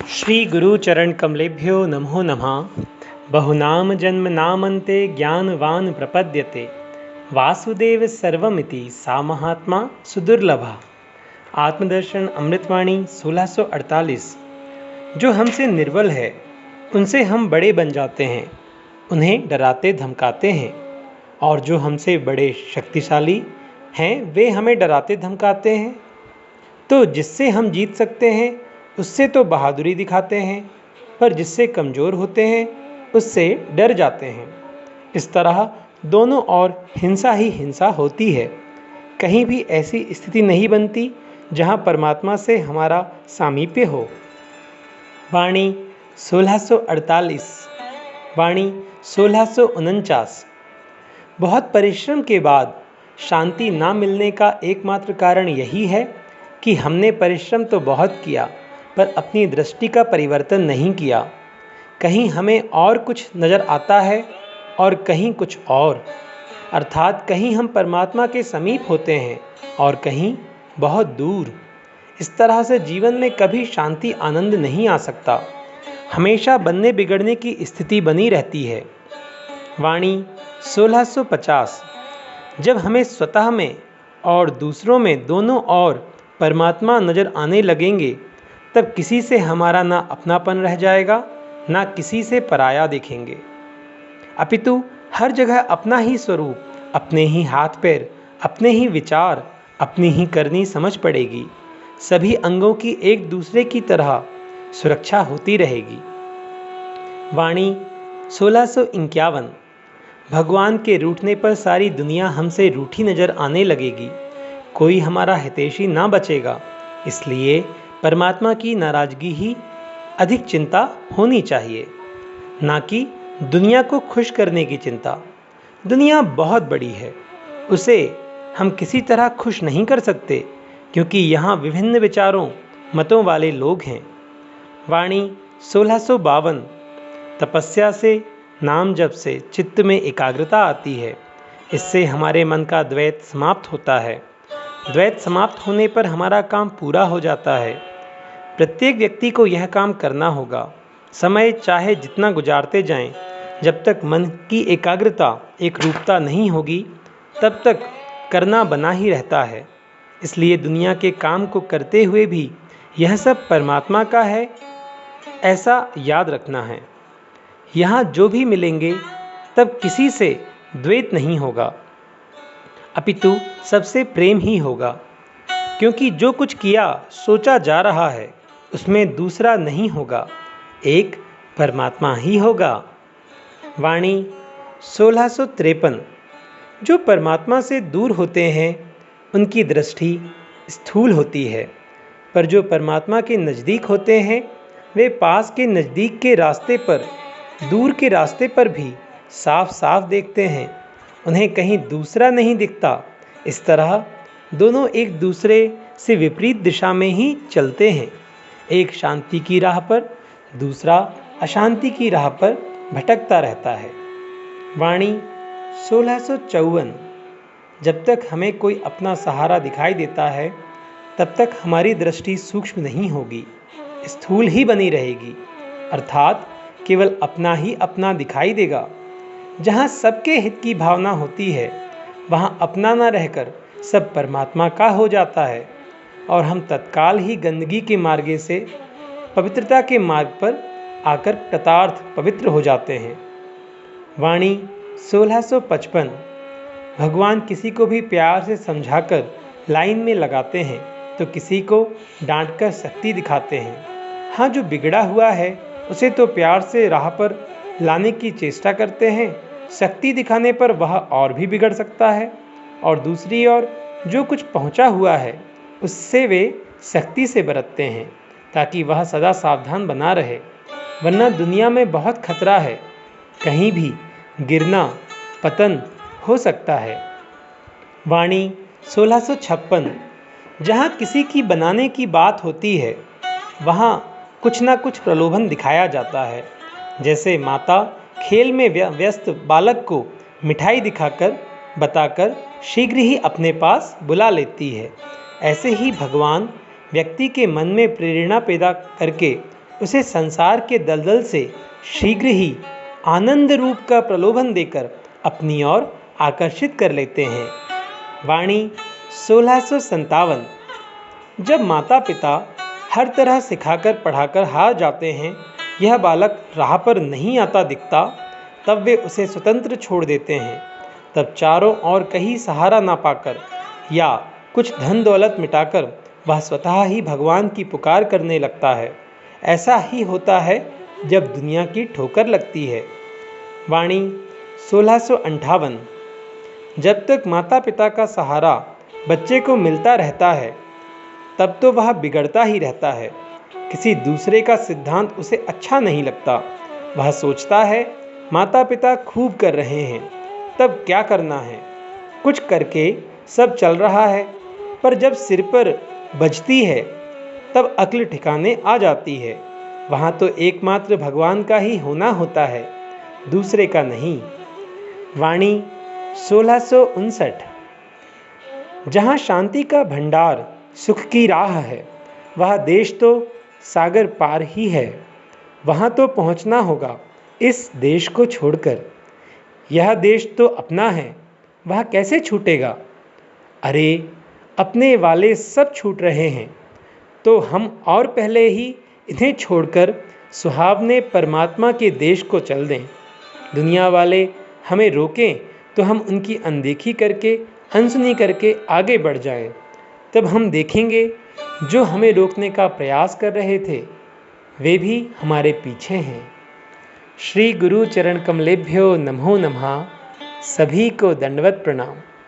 श्री गुरु चरण कमलेभ्यो नमो नमः। बहुनाम जन्म नामन्ते ज्ञानवान प्रपद्यते वासुदेव सर्वमिति सा महात्मा सुदुर्लभा। आत्मदर्शन अमृतवाणी 1648। जो हमसे निर्बल है उनसे हम बड़े बन जाते हैं, उन्हें डराते धमकाते हैं, और जो हमसे बड़े शक्तिशाली हैं वे हमें डराते धमकाते हैं। तो जिससे हम जीत सकते हैं उससे तो बहादुरी दिखाते हैं, पर जिससे कमज़ोर होते हैं उससे डर जाते हैं। इस तरह दोनों ओर हिंसा ही हिंसा होती है। कहीं भी ऐसी स्थिति नहीं बनती जहाँ परमात्मा से हमारा सामीप्य हो। वाणी 1648। वाणी 1649। बहुत परिश्रम के बाद शांति ना मिलने का एकमात्र कारण यही है कि हमने परिश्रम तो बहुत किया पर अपनी दृष्टि का परिवर्तन नहीं किया। कहीं हमें और कुछ नज़र आता है और कहीं कुछ और, अर्थात कहीं हम परमात्मा के समीप होते हैं और कहीं बहुत दूर। इस तरह से जीवन में कभी शांति आनंद नहीं आ सकता, हमेशा बनने बिगड़ने की स्थिति बनी रहती है। वाणी 1650। जब हमें स्वतः में और दूसरों में दोनों ओर परमात्मा नज़र आने लगेंगे तब किसी से हमारा ना अपनापन रह जाएगा, ना किसी से पराया देखेंगे, अपितु हर जगह अपना ही स्वरूप, अपने ही हाथ पैर, अपने ही विचार, अपनी ही करनी समझ पड़ेगी। सभी अंगों की एक दूसरे की तरह सुरक्षा होती रहेगी। वाणी 1651। भगवान के रूठने पर सारी दुनिया हमसे रूठी नज़र आने लगेगी, कोई हमारा हितैषी ना बचेगा। इसलिए परमात्मा की नाराज़गी ही अधिक चिंता होनी चाहिए, ना कि दुनिया को खुश करने की चिंता। दुनिया बहुत बड़ी है, उसे हम किसी तरह खुश नहीं कर सकते, क्योंकि यहाँ विभिन्न विचारों मतों वाले लोग हैं। वाणी 1652। तपस्या से, नाम जप से चित्त में एकाग्रता आती है। इससे हमारे मन का द्वैत समाप्त होता है। द्वैत समाप्त होने पर हमारा काम पूरा हो जाता है। प्रत्येक व्यक्ति को यह काम करना होगा। समय चाहे जितना गुजारते जाएं, जब तक मन की एकाग्रता एक रूपता नहीं होगी तब तक करना बना ही रहता है। इसलिए दुनिया के काम को करते हुए भी यह सब परमात्मा का है, ऐसा याद रखना है। यहाँ जो भी मिलेंगे तब किसी से द्वेष नहीं होगा, अपितु सबसे प्रेम ही होगा, क्योंकि जो कुछ किया सोचा जा रहा है उसमें दूसरा नहीं होगा, एक परमात्मा ही होगा। वाणी 1653। जो परमात्मा से दूर होते हैं उनकी दृष्टि स्थूल होती है, पर जो परमात्मा के नज़दीक होते हैं वे पास के नज़दीक के रास्ते पर, दूर के रास्ते पर भी साफ साफ देखते हैं, उन्हें कहीं दूसरा नहीं दिखता। इस तरह दोनों एक दूसरे से विपरीत दिशा में ही चलते हैं। एक शांति की राह पर, दूसरा अशांति की राह पर भटकता रहता है। वाणी 1654। जब तक हमें कोई अपना सहारा दिखाई देता है तब तक हमारी दृष्टि सूक्ष्म नहीं होगी, स्थूल ही बनी रहेगी, अर्थात केवल अपना ही अपना दिखाई देगा। जहाँ सबके हित की भावना होती है वहाँ अपना न रहकर सब परमात्मा का हो जाता है, और हम तत्काल ही गंदगी के मार्ग से पवित्रता के मार्ग पर आकर कृतार्थ पवित्र हो जाते हैं। वाणी 1655। भगवान किसी को भी प्यार से समझाकर लाइन में लगाते हैं तो किसी को डांटकर शक्ति दिखाते हैं। हाँ, जो बिगड़ा हुआ है उसे तो प्यार से राह पर लाने की चेष्टा करते हैं, शक्ति दिखाने पर वह और भी बिगड़ सकता है, और दूसरी ओर जो कुछ पहुंचा हुआ है उससे वे सख्ती से बरतते हैं ताकि वह सदा सावधान बना रहे, वरना दुनिया में बहुत खतरा है, कहीं भी गिरना पतन हो सकता है। वाणी 1656। जहाँ किसी की बनाने की बात होती है वहाँ कुछ ना कुछ प्रलोभन दिखाया जाता है। जैसे माता खेल में व्यस्त बालक को मिठाई दिखाकर बताकर शीघ्र ही अपने पास बुला लेती है, ऐसे ही भगवान व्यक्ति के मन में प्रेरणा पैदा करके उसे संसार के दलदल से शीघ्र ही आनंद रूप का प्रलोभन देकर अपनी ओर आकर्षित कर लेते हैं। वाणी 1657। जब माता पिता हर तरह सिखाकर पढ़ाकर हार जाते हैं, यह बालक राह पर नहीं आता दिखता, तब वे उसे स्वतंत्र छोड़ देते हैं। तब चारों ओर कहीं सहारा ना पाकर या कुछ धन दौलत मिटाकर वह स्वतः ही भगवान की पुकार करने लगता है। ऐसा ही होता है जब दुनिया की ठोकर लगती है। वाणी 1658। जब तक माता पिता का सहारा बच्चे को मिलता रहता है, तब तो वह बिगड़ता ही रहता है। किसी दूसरे का सिद्धांत उसे अच्छा नहीं लगता। वह सोचता है माता पिता खूब कर रहे हैं, तब क्या करना है, कुछ करके सब चल रहा है। पर जब सिर पर बजती है, तब अक्ल ठिकाने आ जाती है। वहाँ तो एकमात्र भगवान का ही होना होता है, दूसरे का नहीं। वाणी 1659। जहाँ शांति का भंडार सुख की राह है, वह देश तो सागर पार ही है। वहाँ तो पहुँचना होगा इस देश को छोड़कर। यह देश तो अपना है, वह कैसे छूटेगा। अरे अपने वाले सब छूट रहे हैं, तो हम और पहले ही इन्हें छोड़कर सुहावने परमात्मा के देश को चल दें। दुनिया वाले हमें रोकें तो हम उनकी अनदेखी करके अनसुनी करके आगे बढ़ जाएं। तब हम देखेंगे जो हमें रोकने का प्रयास कर रहे थे, वे भी हमारे पीछे हैं। श्री गुरु चरण कमलेभ्यो नमो नमः। सभी को दंडवत प्रणाम।